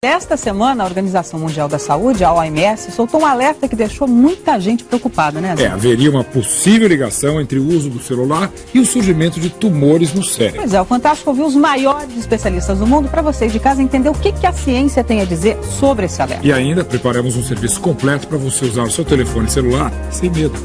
Esta semana, a Organização Mundial da Saúde, a OMS, soltou um alerta que deixou muita gente preocupada, né, Zé? Haveria uma possível ligação entre o uso do celular e o surgimento de tumores no cérebro. Pois é, o Fantástico ouviu os maiores especialistas do mundo para vocês de casa entender o que a ciência tem a dizer sobre esse alerta. E ainda preparamos um serviço completo para você usar o seu telefone celular sem medo.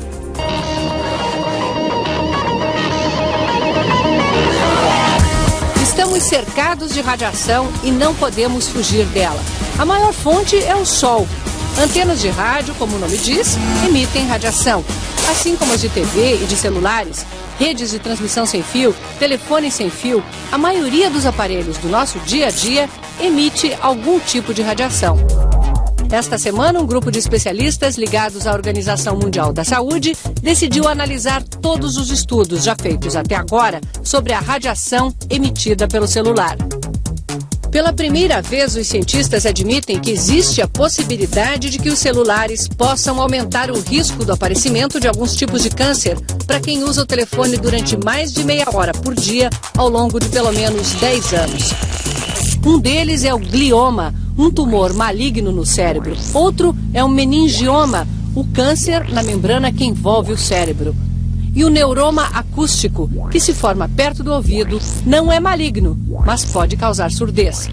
Estamos cercados de radiação e não podemos fugir dela. A maior fonte é o Sol. Antenas de rádio, como o nome diz, emitem radiação. Assim como as de TV e de celulares, redes de transmissão sem fio, telefones sem fio, a maioria dos aparelhos do nosso dia a dia emite algum tipo de radiação. Esta semana, um grupo de especialistas ligados à Organização Mundial da Saúde decidiu analisar todos os estudos já feitos até agora sobre a radiação emitida pelo celular. Pela primeira vez, os cientistas admitem que existe a possibilidade de que os celulares possam aumentar o risco do aparecimento de alguns tipos de câncer para quem usa o telefone durante mais de meia hora por dia ao longo de pelo menos 10 anos. Um deles é o glioma, um tumor maligno no cérebro. Outro é o meningioma, o câncer na membrana que envolve o cérebro. E o neuroma acústico, que se forma perto do ouvido, não é maligno, mas pode causar surdez.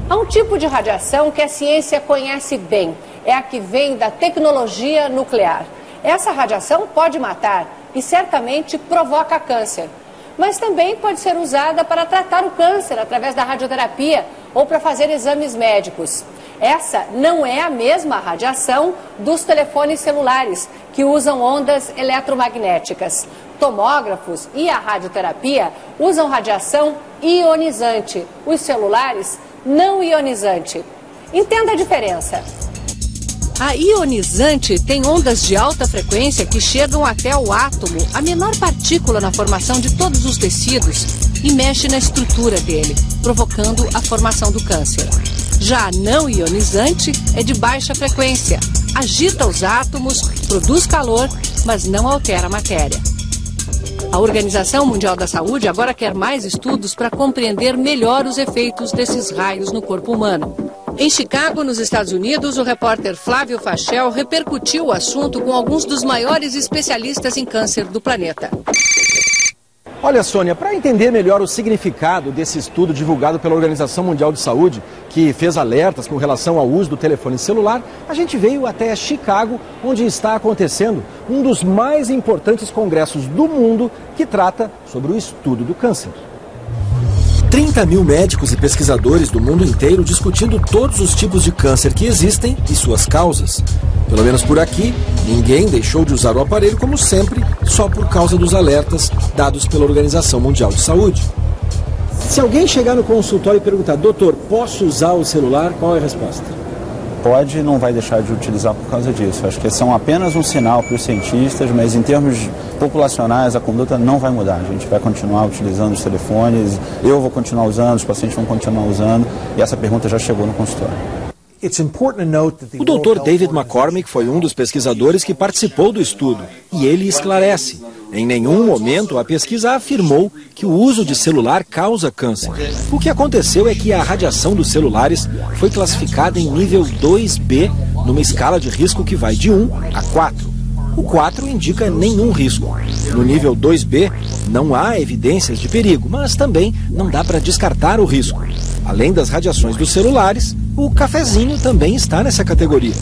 Há um tipo de radiação que a ciência conhece bem. É a que vem da tecnologia nuclear. Essa radiação pode matar e certamente provoca câncer. Mas também pode ser usada para tratar o câncer através da radioterapia ou para fazer exames médicos. Essa não é a mesma radiação dos telefones celulares, que usam ondas eletromagnéticas. Tomógrafos e a radioterapia usam radiação ionizante, os celulares não ionizante. Entenda a diferença. A ionizante tem ondas de alta frequência que chegam até o átomo, a menor partícula na formação de todos os tecidos, e mexe na estrutura dele, provocando a formação do câncer. Já a não ionizante é de baixa frequência, agita os átomos, produz calor, mas não altera a matéria. A Organização Mundial da Saúde agora quer mais estudos para compreender melhor os efeitos desses raios no corpo humano. Em Chicago, nos Estados Unidos, o repórter Flávio Fachel repercutiu o assunto com alguns dos maiores especialistas em câncer do planeta. Olha, Sônia, para entender melhor o significado desse estudo divulgado pela Organização Mundial de Saúde, que fez alertas com relação ao uso do telefone celular, a gente veio até Chicago, onde está acontecendo um dos mais importantes congressos do mundo que trata sobre o estudo do câncer. 30 mil médicos e pesquisadores do mundo inteiro discutindo todos os tipos de câncer que existem e suas causas. Pelo menos por aqui, ninguém deixou de usar o aparelho como sempre, só por causa dos alertas dados pela Organização Mundial de Saúde. Se alguém chegar no consultório e perguntar, doutor, posso usar o celular? Qual é a resposta? Pode e não vai deixar de utilizar por causa disso. Acho que são apenas um sinal para os cientistas, mas em termos populacionais a conduta não vai mudar. A gente vai continuar utilizando os telefones, eu vou continuar usando, os pacientes vão continuar usando, e essa pergunta já chegou no consultório. O Dr. David McCormick foi um dos pesquisadores que participou do estudo, e ele esclarece. Em nenhum momento a pesquisa afirmou que o uso de celular causa câncer. O que aconteceu é que a radiação dos celulares foi classificada em nível 2B, numa escala de risco que vai de 1 a 4. O 4 indica nenhum risco. No nível 2B não há evidências de perigo, mas também não dá para descartar o risco. Além das radiações dos celulares, o cafezinho também está nessa categoria.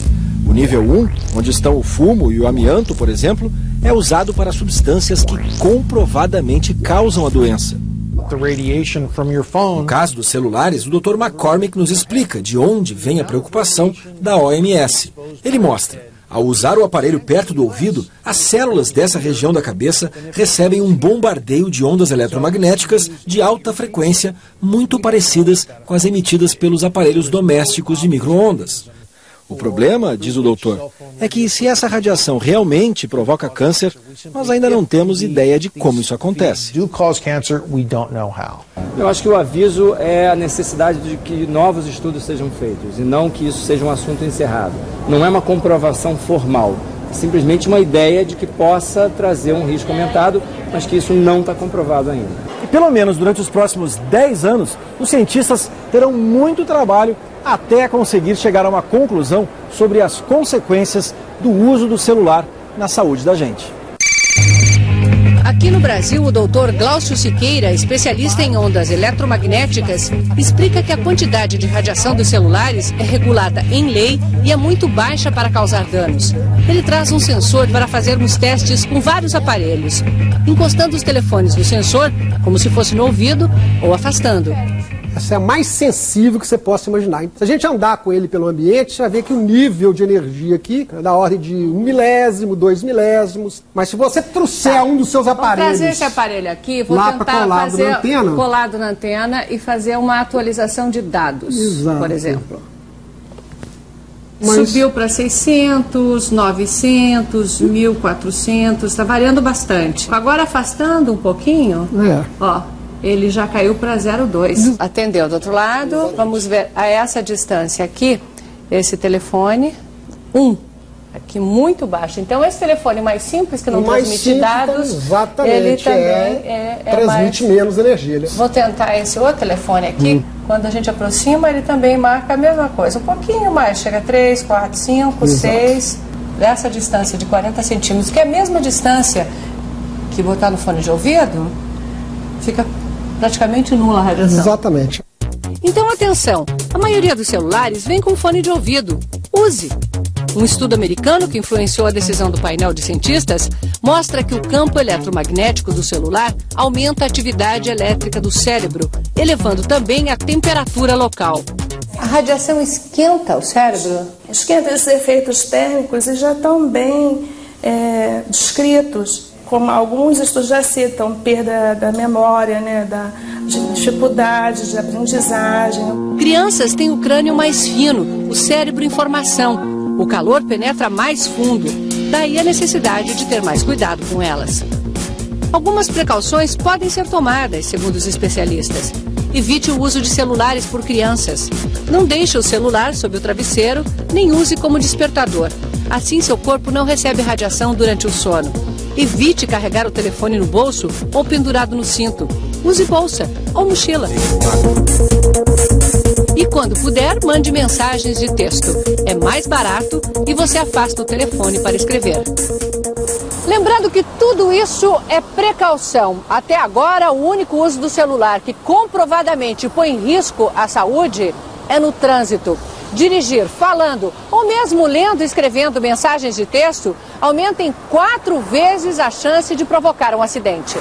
O nível 1, onde estão o fumo e o amianto, por exemplo, é usado para substâncias que comprovadamente causam a doença. No caso dos celulares, o Dr. McCormick nos explica de onde vem a preocupação da OMS. Ele mostra. Ao usar o aparelho perto do ouvido, as células dessa região da cabeça recebem um bombardeio de ondas eletromagnéticas de alta frequência, muito parecidas com as emitidas pelos aparelhos domésticos de micro-ondas. O problema, diz o doutor, é que se essa radiação realmente provoca câncer, nós ainda não temos ideia de como isso acontece. Eu acho que o aviso é a necessidade de que novos estudos sejam feitos e não que isso seja um assunto encerrado. Não é uma comprovação formal, é simplesmente uma ideia de que possa trazer um risco aumentado, mas que isso não está comprovado ainda. E pelo menos durante os próximos 10 anos, os cientistas terão muito trabalho até conseguir chegar a uma conclusão sobre as consequências do uso do celular na saúde da gente. Aqui no Brasil, o doutor Glaucio Siqueira, especialista em ondas eletromagnéticas, explica que a quantidade de radiação dos celulares é regulada em lei e é muito baixa para causar danos. Ele traz um sensor para fazermos testes com vários aparelhos, encostando os telefones no sensor, como se fosse no ouvido, ou afastando. Essa é a mais sensível que você possa imaginar. Se a gente andar com ele pelo ambiente, você vai ver que o nível de energia aqui é da ordem de 1 milésimo, 2 milésimos. Mas se você trouxer um dos seus aparelhos... Vou trazer esse aparelho aqui, vou lá tentar colado fazer na antena, colado na antena e fazer uma atualização de dados, exato, por exemplo. Mas... Subiu para 600, 900, 1400, está variando bastante. Agora afastando um pouquinho, ó... Ele já caiu para 0,2. Atendeu do outro lado. Vamos ver a essa distância aqui, esse telefone, 1. Aqui muito baixo. Então esse telefone mais simples, que não transmite dados, exatamente, ele também transmite mais... menos energia. Vou tentar esse outro telefone aqui. Quando a gente aproxima, ele também marca a mesma coisa. Um pouquinho mais, chega a 3, 4, 5, 6. Dessa distância de 40 centímetros, que é a mesma distância que botar no fone de ouvido, fica praticamente nula a radiação. Exatamente. Então, atenção, a maioria dos celulares vem com fone de ouvido. Use! Um estudo americano que influenciou a decisão do painel de cientistas mostra que o campo eletromagnético do celular aumenta a atividade elétrica do cérebro, elevando também a temperatura local. A radiação esquenta o cérebro? Esquenta, esses efeitos térmicos e já estão bem descritos. Como alguns estudos já citam, perda da memória, né, de dificuldade de aprendizagem. Crianças têm o crânio mais fino, o cérebro em formação. O calor penetra mais fundo, daí a necessidade de ter mais cuidado com elas. Algumas precauções podem ser tomadas, segundo os especialistas. Evite o uso de celulares por crianças. Não deixe o celular sob o travesseiro, nem use como despertador. Assim, seu corpo não recebe radiação durante o sono. Evite carregar o telefone no bolso ou pendurado no cinto. Use bolsa ou mochila. E quando puder, mande mensagens de texto. É mais barato e você afasta o telefone para escrever. Lembrando que tudo isso é precaução. Até agora, o único uso do celular que comprovadamente põe em risco a saúde é no trânsito. Dirigir falando ou mesmo lendo e escrevendo mensagens de texto aumenta em 4 vezes a chance de provocar um acidente.